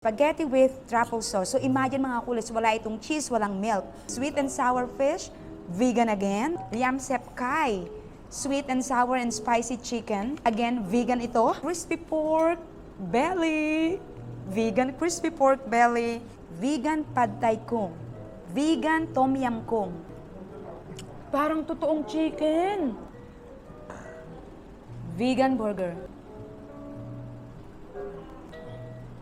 Spaghetti with truffle sauce. So imagine mga kulis, wala itong cheese, walang milk. Sweet and sour fish, vegan again. Yam sep kai, sweet and sour and spicy chicken. Again, vegan ito. Crispy pork belly, vegan crispy pork belly. Vegan pad thai kung. Vegan tom yum kung. Parang totoong chicken. Vegan burger.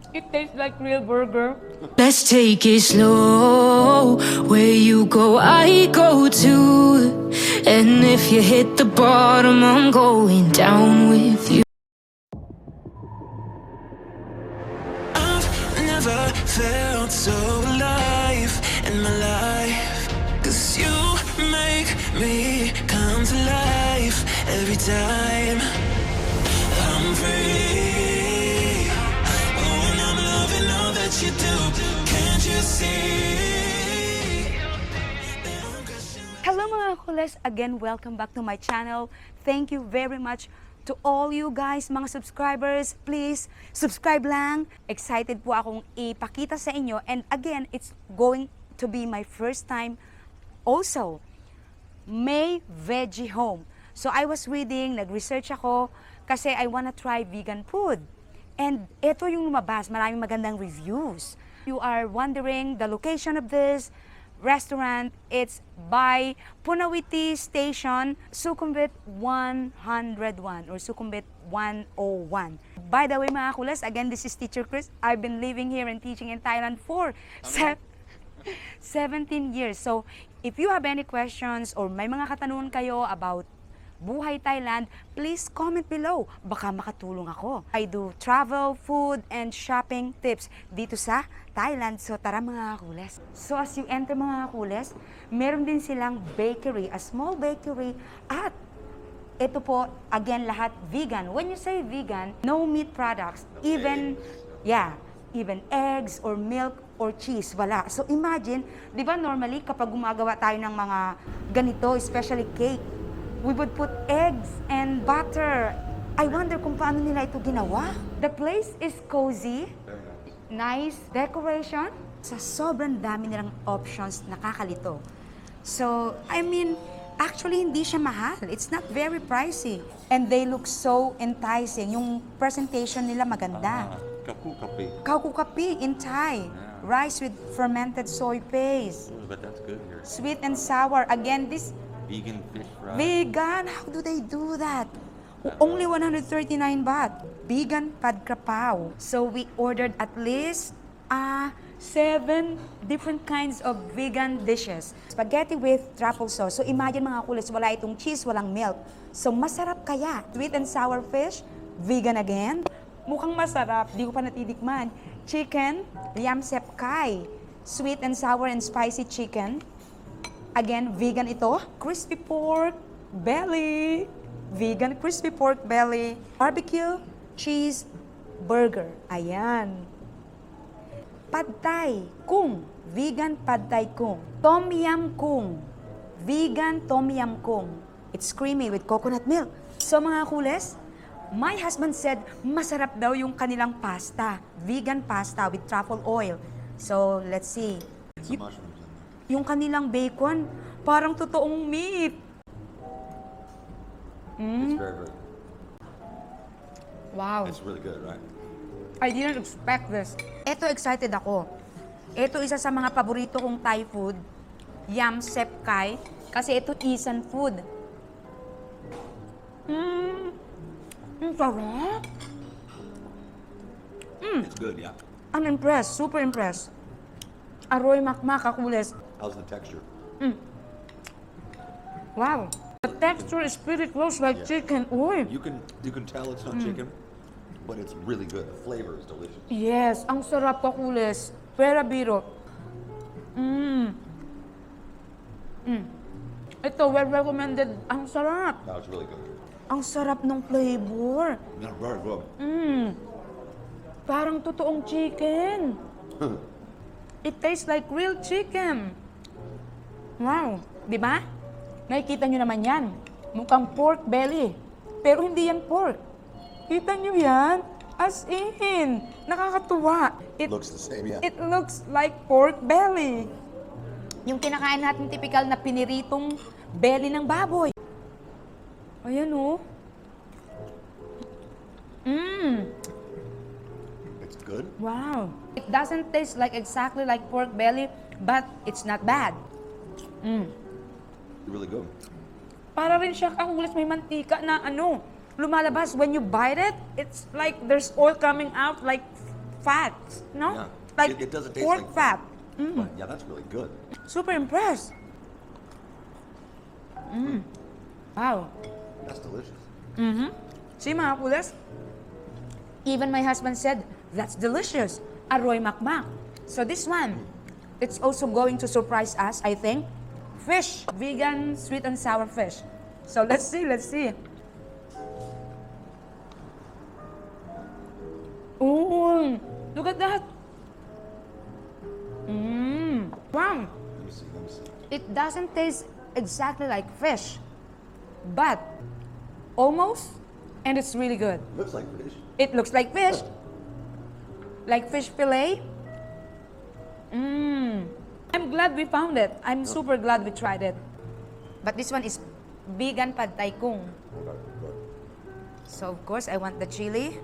It tastes like real burger. Let's take it slow. Where you go, I go too. And if you hit the bottom, I'm going down with you. I've never felt so alive in my life. 'Cause you make me come to life every time I'm free. You do, can't you see? Hello mga kules! Again, welcome back to my channel. Thank you very much to all you guys, mga subscribers. Please, subscribe lang. Excited po akong ipakita sa inyo. And again, it's going to be my first time also. May veggie home. So I was reading, nag-research ako kasi I wanna try vegan food. And ito yung lumabas, maraming magandang reviews. You are wondering the location of this restaurant. It's by Punawiti Station, Sukhumvit 101 or Sukhumvit 101. By the way mga kulas, again, this is Teacher Chris. I've been living here and teaching in Thailand for 17 years. So if you have any questions or may mga katanungan kayo about buhay Thailand, please comment below. Baka makatulong ako. I do travel, food, and shopping tips dito sa Thailand. So tara mga kules. So as you enter mga kules, meron din silang bakery, a small bakery. At ito po, again, lahat vegan. When you say vegan, no meat products. Even eggs or milk or cheese, wala. So imagine, di ba normally kapag gumagawa tayo ng mga ganito, especially cake, we would put eggs and butter. I wonder kung paano nila ito ginawa. The place is cozy. Nice decoration. Sa sobrang dami nilang options, nakakalito. So, I mean, actually hindi siya mahal. It's not very pricey. And they look so enticing. Yung presentation nila maganda. Kakukapi in Thai. Rice with fermented soy paste. Ooh, but that's good here. Sweet and sour. Again, this Vegan fish fry. vegan, how do they do that? Only 139 baht. Vegan pad krapao. So we ordered at least 7 different kinds of vegan dishes. Spaghetti with truffle sauce. So imagine mga kulis, wala itong cheese, walang milk. So masarap kaya. Sweet and sour fish, vegan again. Mukhang masarap, di ko pa natitikman. Chicken, yam sep kai. Sweet and sour and spicy chicken. Again, vegan ito. Crispy pork belly. Vegan crispy pork belly. Barbecue cheese burger. Ayan. Pad thai kung. Vegan pad thai kung. Tom yum kung. Vegan tom yum kung. It's creamy with coconut milk. So mga kules, my husband said masarap daw yung kanilang pasta. Vegan pasta with truffle oil. So let's see. Yung kanilang bacon, parang totoong meat. It's very good. Wow. It's really good, right? I didn't expect this. Ito, excited ako. Ito, isa sa mga paborito kong Thai food. Yam sep kai. Kasi ito, Isan food. Ang sarap. It's good, yeah. I'm impressed. Super impressed. Aroy makmak, kacoolest. How's the texture? Wow. The texture is pretty close like chicken. Uy. You can tell it's not chicken, but it's really good. The flavor is delicious. Yes, ang sarap kacoolest. Pera biro. Ito, well recommended. Ang sarap. No, it's really good. Ang sarap ng flavor. Yeah, very good. Parang totoong chicken. It tastes like real chicken. Wow, di ba? Nakikita nyo naman yan. Mukhang pork belly. Pero hindi yan pork. Kita nyo yan? As in, nakakatuwa. Looks the same, yeah. It looks like pork belly. Yung kinakain natin typical na piniritong belly ng baboy. Ayan o. It's good. Wow. It doesn't taste like exactly like pork belly, but it's not bad. Really good. Para rin siya kakulis, may mantika na lumalabas. When you bite it, it's like there's oil coming out like fat, no? Yeah. Like It doesn't taste pork like fat. But yeah, that's really good. Super impressed. Wow. That's delicious. See mga kulis? Even my husband said, that's delicious. Aroy makmak. So this one, it's also going to surprise us, I think. Fish. Vegan sweet and sour fish. So let's see. Ooh, look at that. Wow. Let me see. It doesn't taste exactly like fish, but almost, and it's really good. Looks like fish. It looks like fish. Like fish fillet. I'm glad we found it. I'm super glad we tried it. But this one is vegan pad thai kung. Okay, good. So of course I want the chili.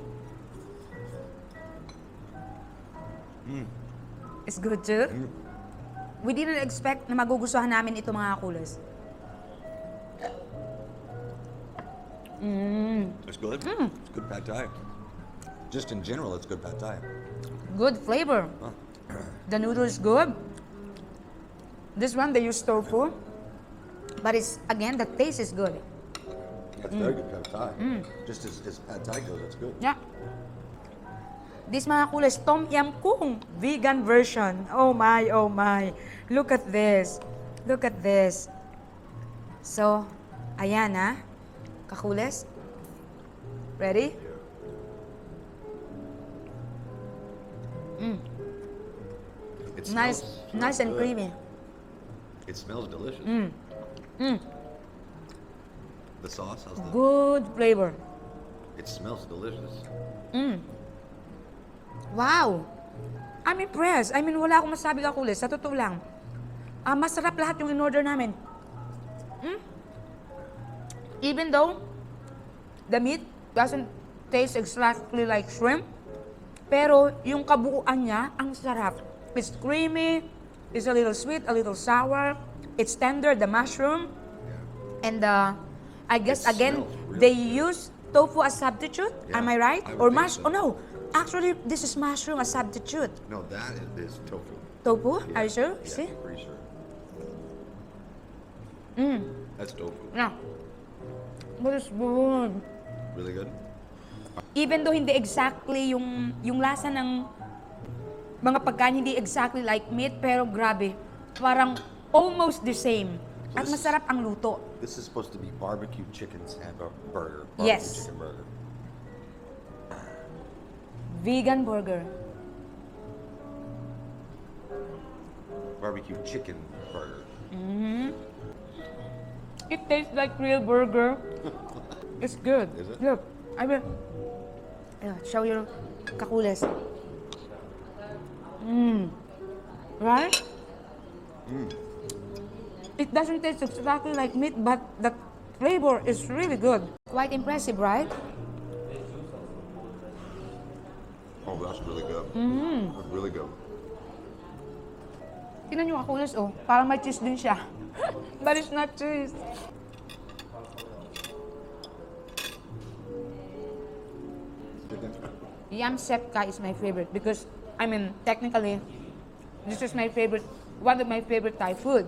It's good too. We didn't expect na magugustuhan namin ito mga kulis. It's good. It's good pad thai. Just in general, it's good pad thai. Good flavor. The noodle is good. This one they use tofu, but it's again the taste is good. Yeah, it's very good pad thai. Just as pad thai goes, it's good. Yeah. This mga kulis, tom yum kung vegan version. Oh my, oh my. Look at this. Look at this. So, ayan ha. Kakulis. Ready? It Nice, smells nice and good. creamy. It smells delicious. The sauce, how's the? Good flavor. It smells delicious. Wow! I'm impressed. I mean, wala akong masabi kakulis. Sa totoo lang. Masarap lahat yung in-order namin. Even though the meat doesn't taste exactly like shrimp, pero yung kabuuan niya, ang sarap. It's creamy, it's a little sweet, a little sour, it's tender, the mushroom, and I guess It again, smells really they good. use tofu as substitute. Yeah, Am I right? I would Or think so. Oh no, actually this is mushroom as substitute. No, that is tofu. Tofu? Yeah. Are you sure? Yeah, See? pretty sure. That's tofu. Yeah. But it's good. Really good. Even though hindi exactly yung lasa ng mga pagkain, hindi exactly like meat, pero grabe, parang almost the same. So At this is- masarap ang luto. This is supposed to be barbecue chicken burger. Barbecue Yes. chicken burger. Vegan burger. Barbecue chicken burger. It tastes like real burger. It's good. Is it? Look, I will show you kakules. Right? It doesn't taste exactly like meat, but the flavor is really good. Quite impressive, right? Oh, that's really good. That's really good. Tingnan nyo kakules, oh. Parang may cheese din siya. But it's not cheese. Yam sepka is my favorite because, I mean, technically, this is my favorite, one of my favorite Thai food.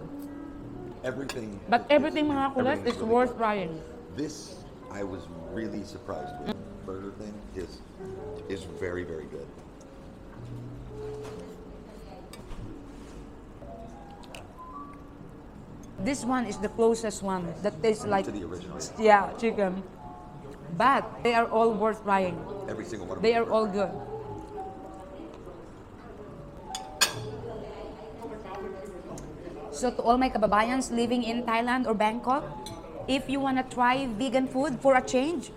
Everything. But everything mga kules everything's is really worth good. trying. This I was really surprised with. Burger thing is very, very good. This one is the closest one that tastes like, To the original. yeah, chicken. But they are all worth trying. Every single one of They them. are all good. So to all my kababayans living in Thailand or Bangkok, if you wanna try vegan food for a change,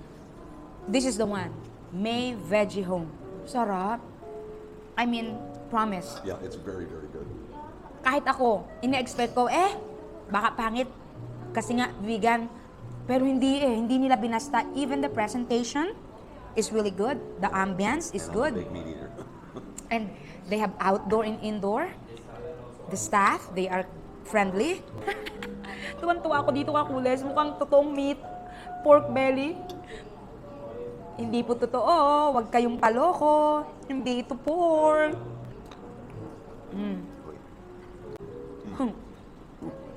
this is the one. May Veggie Home. Sarap. I mean, promise. Yeah, it's very, very good. Kahit ako, ine-expect ko, baka pangit. Kasi nga, vegan. Pero hindi nila binasta. Even the presentation is really good. The ambience is And I'm a good. big meat eater. And they have outdoor and indoor. The staff, they are friendly. Tuwan-tuwa ako dito, kacoolest. Mukhang totoong meat. Pork belly. Hindi po totoo. Huwag kayong paloko. Hindi ito pork.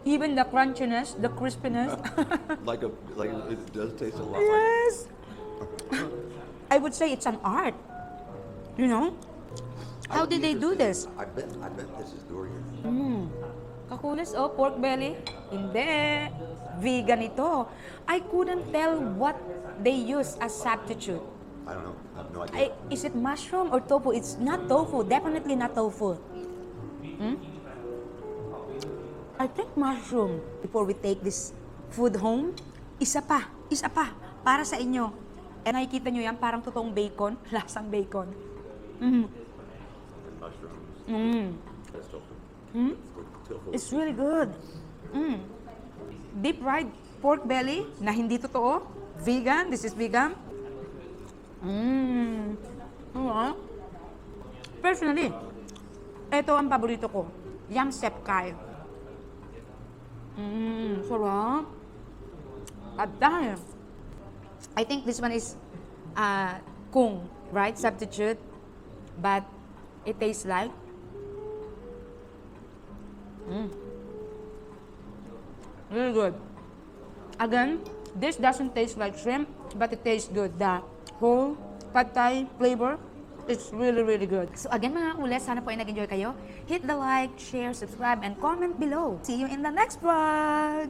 Even the crunchiness, the crispiness. Like it does taste a lot Yes. I would say it's an art. You know? How did they do this? I bet this is durian. Kacoolest, pork belly? Hindi. Vegan ito. I couldn't tell what they use as substitute. I don't know. I have no idea. Is it mushroom or tofu? It's not tofu. Definitely not tofu. I think mushroom. Before we take this food home, isa pa. Para sa inyo. And nakikita nyo yan, parang totoong bacon. Lasang bacon. And mushrooms. That's tofu. Tofu. It's really good. Deep fried pork belly na hindi totoo. Vegan. This is vegan. Personally, ito ang paborito ko. Yam sepkai. Sarap. Adahil. I think this one is kung, right? Substitute. But it tastes like really good. Again, this doesn't taste like shrimp, but it tastes good. The whole pad thai flavor, it's really, really good. So again, mga kacoolest, sana po ay nag-enjoy kayo. Hit the like, share, subscribe, and comment below. See you in the next vlog!